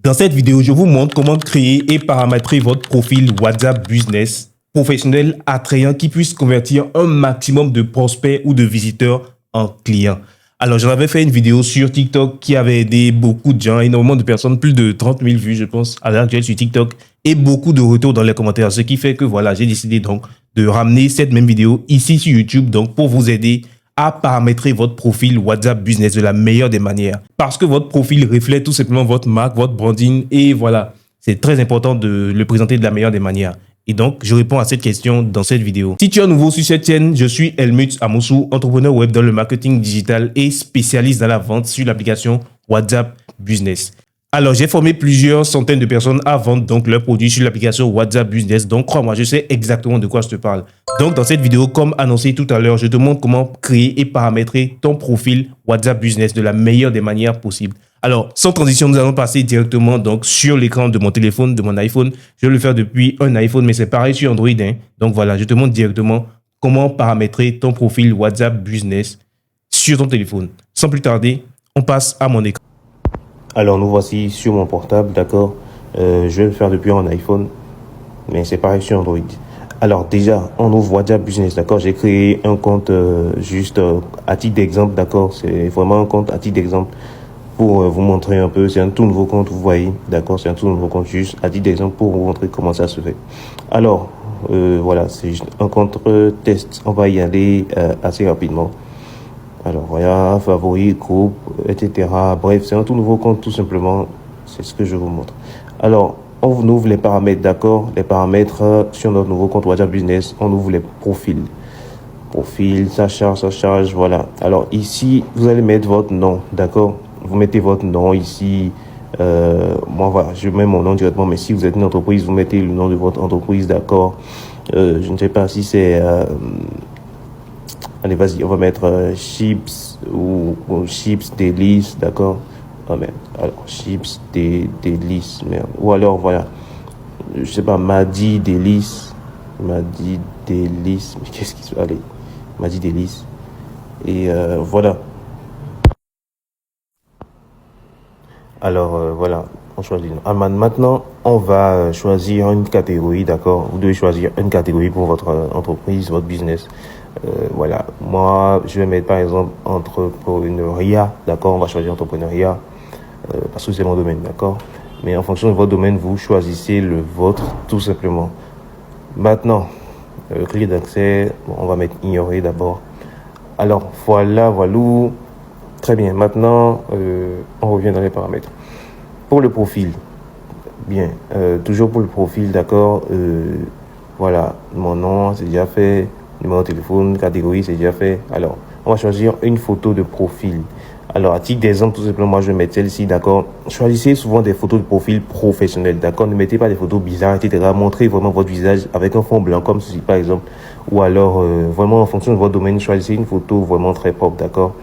Dans cette vidéo, je vous montre comment créer et paramétrer votre profil WhatsApp Business professionnel attrayant qui puisse convertir un maximum de prospects ou de visiteurs en clients. Alors, j'en avais fait une vidéo sur TikTok qui avait aidé beaucoup de gens, énormément de personnes, plus de 30 000 vues, je pense, à l'heure actuelle sur TikTok, et beaucoup de retours dans les commentaires. Ce qui fait que, voilà, j'ai décidé donc de ramener cette même vidéo ici sur YouTube, donc pour vous aider à paramétrer votre profil WhatsApp Business de la meilleure des manières. Parce que votre profil reflète tout simplement votre marque, votre branding, et voilà, c'est très important de le présenter de la meilleure des manières. Et donc, je réponds à cette question dans cette vidéo. Si tu es nouveau sur cette chaîne, je suis Helmut Amoussou, entrepreneur web dans le marketing digital et spécialiste dans la vente sur l'application WhatsApp Business. Alors, j'ai formé plusieurs centaines de personnes à vendre donc leurs produits sur l'application WhatsApp Business. Donc, crois-moi, je sais exactement de quoi je te parle. Donc, dans cette vidéo, comme annoncé tout à l'heure, je te montre comment créer et paramétrer ton profil WhatsApp Business de la meilleure des manières possibles. Alors, sans transition, nous allons passer directement donc sur l'écran de mon téléphone, de mon iPhone. Je vais le faire depuis un iPhone, mais c'est pareil sur Android. Donc voilà, je te montre directement comment paramétrer ton profil WhatsApp Business sur ton téléphone. Sans plus tarder, on passe à mon écran. Alors, nous voici sur mon portable, d'accord. Je vais le faire depuis un iPhone, mais c'est pareil sur Android. Alors déjà, on ouvre WhatsApp Business, d'accord. J'ai créé un compte juste à titre d'exemple, d'accord. C'est vraiment un compte à titre d'exemple. Pour vous montrer un peu, c'est un tout nouveau compte, vous voyez, d'accord, c'est un tout nouveau compte juste à titre d'exemple pour vous montrer comment ça se fait. Alors, voilà, c'est juste un compte test, on va y aller assez rapidement. Alors, voilà, favoris, groupe, etc. Bref, c'est un tout nouveau compte tout simplement, c'est ce que je vous montre. Alors, on ouvre les paramètres, d'accord, les paramètres sur notre nouveau compte WhatsApp Business, on ouvre les profils. Profil, ça charge, voilà. Alors ici, vous allez mettre votre nom, d'accord. Vous mettez votre nom ici. Moi, voilà, je mets mon nom directement, mais si vous êtes une entreprise, vous mettez le nom de votre entreprise, d'accord. Je ne sais pas si c'est... allez, vas-y, on va mettre Chips ou Chips Délices, d'accord. Ah, merde. Alors, Chips Délices, merde. Ou alors, voilà, je sais pas, Madi Délices. Madi Délices. Mais qu'est-ce qui se... Allez, Madi Délices. Et voilà. Alors, voilà, on choisit. Maintenant, on va choisir une catégorie, d'accord. Vous devez choisir une catégorie pour votre entreprise, votre business. Voilà, moi, je vais mettre par exemple entrepreneuriat, d'accord. On va choisir entrepreneuriat parce que c'est mon domaine, d'accord. Mais en fonction de votre domaine, vous choisissez le vôtre, tout simplement. Maintenant, clé d'accès, bon, on va mettre ignorer d'abord. Alors, voilà. Très bien, maintenant, on revient dans les paramètres. Pour le profil, bien, toujours pour le profil, d'accord, voilà, mon nom, c'est déjà fait, numéro de téléphone, catégorie, c'est déjà fait. Alors, on va choisir une photo de profil. Alors, à titre d'exemple, tout simplement, moi, je vais mettre celle-ci, d'accord. Choisissez souvent des photos de profil professionnels, d'accord. Ne mettez pas des photos bizarres, etc. Montrez vraiment votre visage avec un fond blanc, comme ceci, par exemple. Ou alors, vraiment, en fonction de votre domaine, choisissez une photo vraiment très propre, d'accord.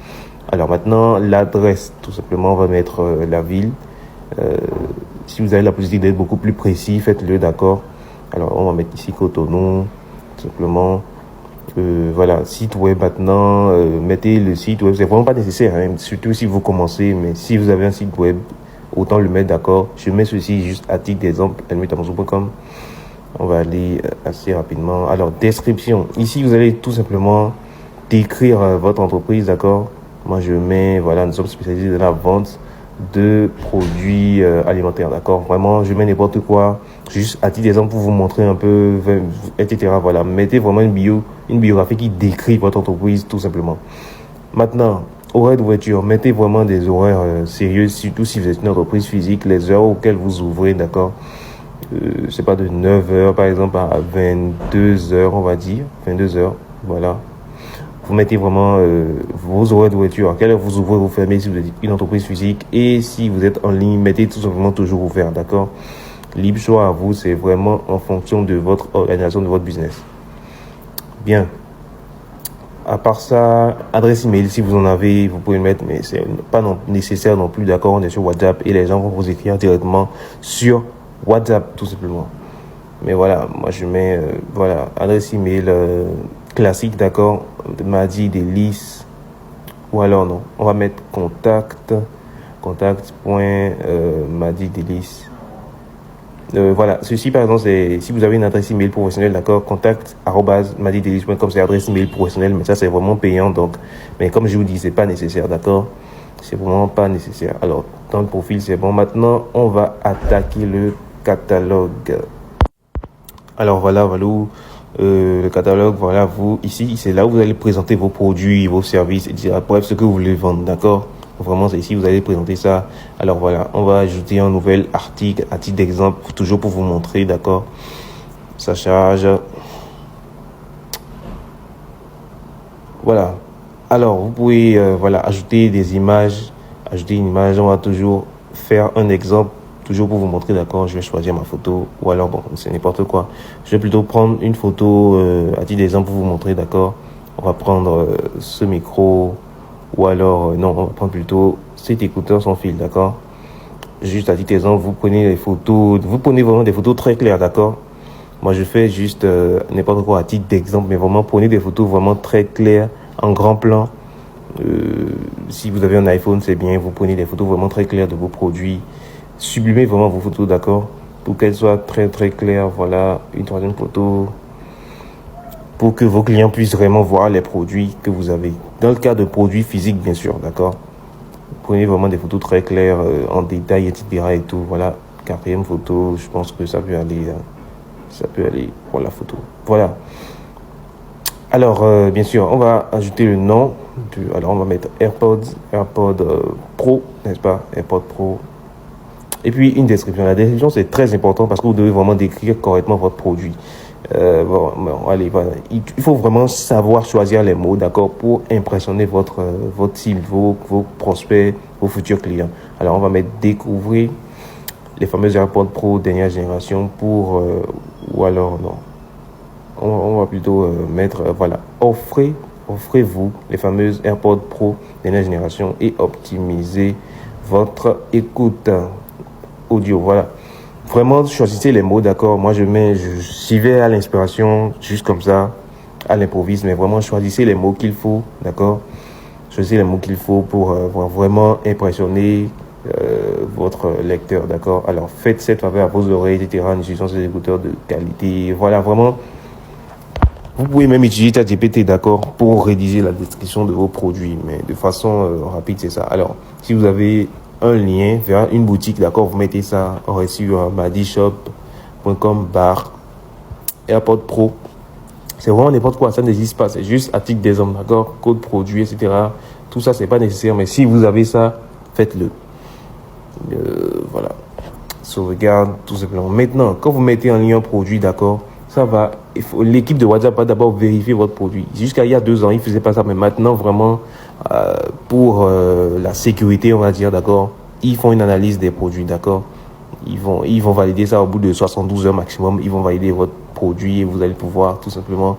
Alors maintenant, l'adresse, tout simplement, on va mettre la ville. Si vous avez la possibilité d'être beaucoup plus précis, faites-le, d'accord. Alors, on va mettre ici Cotonou, tout simplement. Voilà, site web maintenant, mettez le site web. C'est vraiment pas nécessaire, hein, surtout si vous commencez, mais si vous avez un site web, autant le mettre, d'accord. Je mets ceci juste à titre d'exemple, helmutamousou.com. On va aller assez rapidement. Alors, description. Ici, vous allez tout simplement décrire votre entreprise, d'accord. Moi, je mets, voilà, nous sommes spécialisés dans la vente de produits alimentaires, d'accord. Vraiment, je mets n'importe quoi, juste à titre d'exemple pour vous montrer un peu, etc. Voilà, mettez vraiment une biographie qui décrit votre entreprise, tout simplement. Maintenant, horaire d'ouverture, mettez vraiment des horaires sérieux, surtout si vous êtes une entreprise physique, les heures auxquelles vous ouvrez, d'accord. C'est pas de 9h, par exemple, à 22h, on va dire, 22h, voilà. Vous mettez vraiment vos horaires d'ouverture, à quelle heure vous ouvrez, vous fermez si vous êtes une entreprise physique. Et si vous êtes en ligne, mettez tout simplement toujours ouvert, d'accord. Libre choix à vous, c'est vraiment en fonction de votre organisation, de votre business. Bien. À part ça, adresse email, si vous en avez, vous pouvez le mettre, mais c'est pas nécessaire non plus, d'accord. On est sur WhatsApp et les gens vont vous écrire directement sur WhatsApp, tout simplement. Mais voilà, moi je mets, voilà, adresse email classique, d'accord, Madi Délices, ou alors non, on va mettre contact, contact.madidelice. Voilà, ceci par exemple, c'est si vous avez une adresse email professionnelle, d'accord, contact@madidelice.com, c'est adresse email professionnelle, mais ça c'est vraiment payant, donc, mais comme je vous dis, c'est pas nécessaire, d'accord, c'est vraiment pas nécessaire. Alors, dans le profil, c'est bon. Maintenant, on va attaquer le catalogue. Alors voilà, le catalogue, voilà, vous, ici, c'est là où vous allez présenter vos produits, vos services, etc. Bref, ce que vous voulez vendre, d'accord? Vraiment, c'est ici, vous allez présenter ça. Alors voilà, on va ajouter un nouvel article à titre d'exemple, toujours pour vous montrer, d'accord? Ça charge. Voilà. Alors, vous pouvez, voilà, ajouter des images, ajouter une image. On va toujours faire un exemple, toujours pour vous montrer, d'accord? Je vais choisir ma photo, ou alors, bon, c'est n'importe quoi. Je vais plutôt prendre une photo à titre d'exemple pour vous montrer, d'accord? On va prendre ce micro, ou alors, non, on va prendre plutôt cet écouteur sans fil, d'accord? Juste à titre d'exemple, vous prenez les photos, vous prenez vraiment des photos très claires, d'accord? Moi, je fais juste n'importe quoi à titre d'exemple, mais vraiment, prenez des photos vraiment très claires, en grand plan. Si vous avez un iPhone, c'est bien, vous prenez des photos vraiment très claires de vos produits. Sublimez vraiment vos photos, d'accord? Pour qu'elles soient très très claires. Voilà, une troisième photo. Pour que vos clients puissent vraiment voir les produits que vous avez. Dans le cas de produits physiques, bien sûr, d'accord? Prenez vraiment des photos très claires, en détail, etc. et tout. Voilà, quatrième photo, je pense que ça peut aller. Ça peut aller pour la photo. Voilà. Alors, bien sûr, on va ajouter le nom. Alors, on va mettre AirPods Pro, n'est-ce pas? AirPods Pro. Et puis, une description. La description, c'est très important parce que vous devez vraiment décrire correctement votre produit. Bon, allez, voilà. Il faut vraiment savoir choisir les mots, d'accord, pour impressionner votre cible, vos prospects, vos futurs clients. Alors, on va mettre découvrir les fameux AirPods Pro dernière génération pour, ou alors, non. On va plutôt mettre, voilà, offrez-vous les fameuses AirPods Pro dernière génération et optimisez votre écoute audio. Voilà. Vraiment, choisissez les mots, d'accord. Moi, j'y vais à l'inspiration, juste comme ça, à l'improviste, mais vraiment, choisissez les mots qu'il faut, d'accord. Choisissez les mots qu'il faut pour vraiment impressionner votre lecteur, d'accord. Alors, faites cette faveur à vos oreilles, etc., en utilisant ces écouteurs de qualité. Voilà, vraiment. Vous pouvez même utiliser ChatGPT, d'accord, pour rédiger la description de vos produits, mais de façon rapide, c'est ça. Alors, si vous avez un lien vers une boutique, d'accord, vous mettez ça sur madishop.com /AirPod Pro. C'est vraiment n'importe quoi, ça n'existe pas, c'est juste à titre d'exemple, d'accord, code produit, etc. Tout ça, c'est pas nécessaire, mais si vous avez ça, faites-le. Voilà. Sauvegarde, tout simplement. Maintenant, quand vous mettez en lien un produit, d'accord, ça va, l'équipe de WhatsApp va d'abord vérifier votre produit. Jusqu'à il y a 2 ans, ils ne faisaient pas ça, mais maintenant, vraiment, pour la sécurité, on va dire, d'accord, ils font une analyse des produits, d'accord. Ils vont valider ça au bout de 72 heures maximum. Ils vont valider votre produit et vous allez pouvoir tout simplement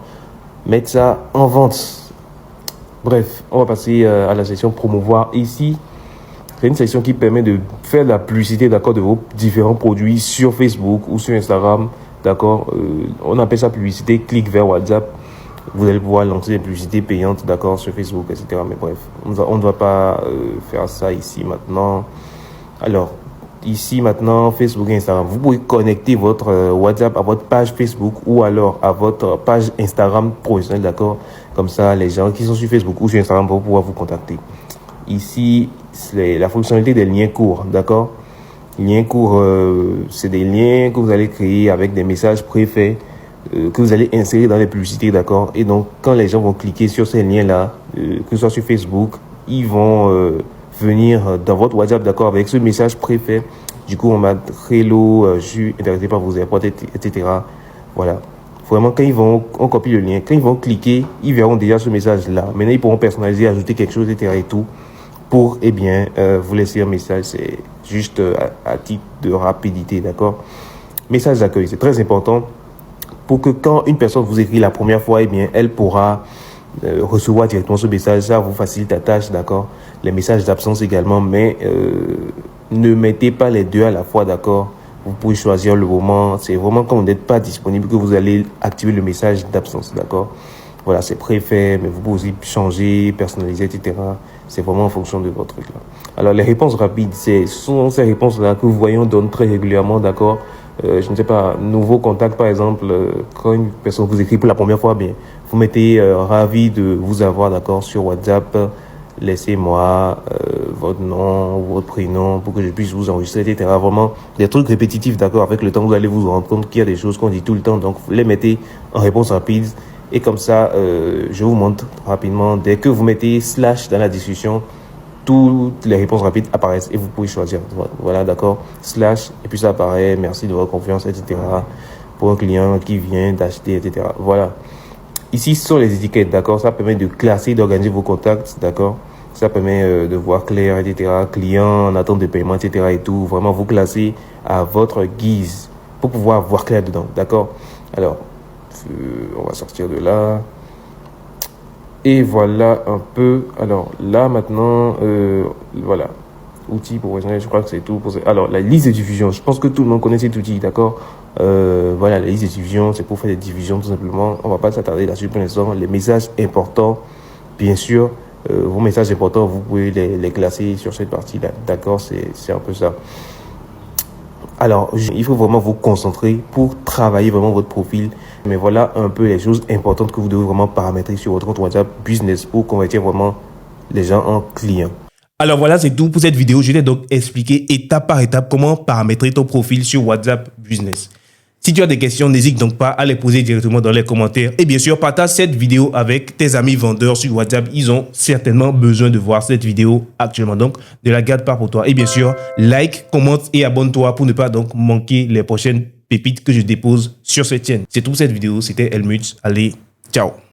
mettre ça en vente. Bref, on va passer à la section promouvoir. Ici, c'est une section qui permet de faire la publicité, d'accord, de vos différents produits sur Facebook ou sur Instagram. D'accord, on appelle ça publicité, clique vers WhatsApp. Vous allez pouvoir lancer des publicités payantes, d'accord, sur Facebook, etc. Mais bref, on ne va pas faire ça ici maintenant. Alors, ici maintenant, Facebook et Instagram. Vous pouvez connecter votre WhatsApp à votre page Facebook ou alors à votre page Instagram professionnelle, d'accord. Comme ça, les gens qui sont sur Facebook ou sur Instagram vont pouvoir vous contacter. Ici, c'est la fonctionnalité des liens courts, d'accord. Liens courts, c'est des liens que vous allez créer avec des messages préfaits que vous allez insérer dans les publicités, d'accord. Et donc, quand les gens vont cliquer sur ces liens-là, que ce soit sur Facebook, ils vont venir dans votre WhatsApp, d'accord, avec ce message préfet. Du coup, on m'a hello, je suis intéressé par vos AirPods, etc. Voilà. Vraiment, quand on copie le lien, quand ils vont cliquer, ils verront déjà ce message-là. Maintenant, ils pourront personnaliser, ajouter quelque chose, etc. et tout, pour, eh bien, vous laisser un message. C'est juste à titre de rapidité, d'accord. Message d'accueil, c'est très important pour que quand une personne vous écrit la première fois, eh bien, elle pourra recevoir directement ce message. Ça vous facilite la tâche, d'accord. Les messages d'absence également, mais ne mettez pas les deux à la fois, d'accord. Vous pouvez choisir le moment. C'est vraiment quand vous n'êtes pas disponible que vous allez activer le message d'absence, d'accord. Voilà, c'est préfet, mais vous pouvez aussi changer, personnaliser, etc. C'est vraiment en fonction de votre truc là. Alors, les réponses rapides, ce sont ces réponses-là que vous voyez, on donne très régulièrement, d'accord. Je ne sais pas, nouveau contact, par exemple, quand une personne vous écrit pour la première fois, bien, vous mettez ravi de vous avoir, d'accord, sur WhatsApp. Laissez-moi votre nom, votre prénom pour que je puisse vous enregistrer, etc. Vraiment, des trucs répétitifs, d'accord. Avec le temps, vous allez vous rendre compte qu'il y a des choses qu'on dit tout le temps. Donc, vous les mettez en réponse rapide. Et comme ça, je vous montre rapidement. Dès que vous mettez slash dans la discussion, toutes les réponses rapides apparaissent et vous pouvez choisir. Voilà, d'accord. Slash, et puis ça apparaît. Merci de votre confiance, etc. Pour un client qui vient d'acheter, etc. Voilà. Ici, ce sont les étiquettes, d'accord. Ça permet de classer, d'organiser vos contacts, d'accord. Ça permet de voir clair, etc. Client en attente de paiement, etc. Et tout. Vraiment, vous classer à votre guise pour pouvoir voir clair dedans, d'accord. Alors, on va sortir de là. Et voilà un peu. Alors là maintenant, voilà. Outils professionnels, je crois que c'est tout. Alors la liste de diffusion, je pense que tout le monde connaît cet outil, d'accord. Voilà, la liste de diffusion, c'est pour faire des diffusions tout simplement. On va pas s'attarder là-dessus pour l'instant. Les messages importants, bien sûr, vos messages importants, vous pouvez les classer sur cette partie-là, d'accord. C'est un peu ça. Alors, il faut vraiment vous concentrer pour travailler vraiment votre profil. Mais voilà un peu les choses importantes que vous devez vraiment paramétrer sur votre compte WhatsApp Business pour convertir vraiment les gens en clients. Alors voilà, c'est tout pour cette vidéo. Je t'ai donc expliqué étape par étape comment paramétrer ton profil sur WhatsApp Business. Si tu as des questions, n'hésite donc pas à les poser directement dans les commentaires. Et bien sûr, partage cette vidéo avec tes amis vendeurs sur WhatsApp. Ils ont certainement besoin de voir cette vidéo actuellement. Donc, ne la garde pas pour toi. Et bien sûr, like, commente et abonne-toi pour ne pas donc manquer les prochaines pépites que je dépose sur cette chaîne. C'est tout pour cette vidéo. C'était Helmut. Allez, ciao.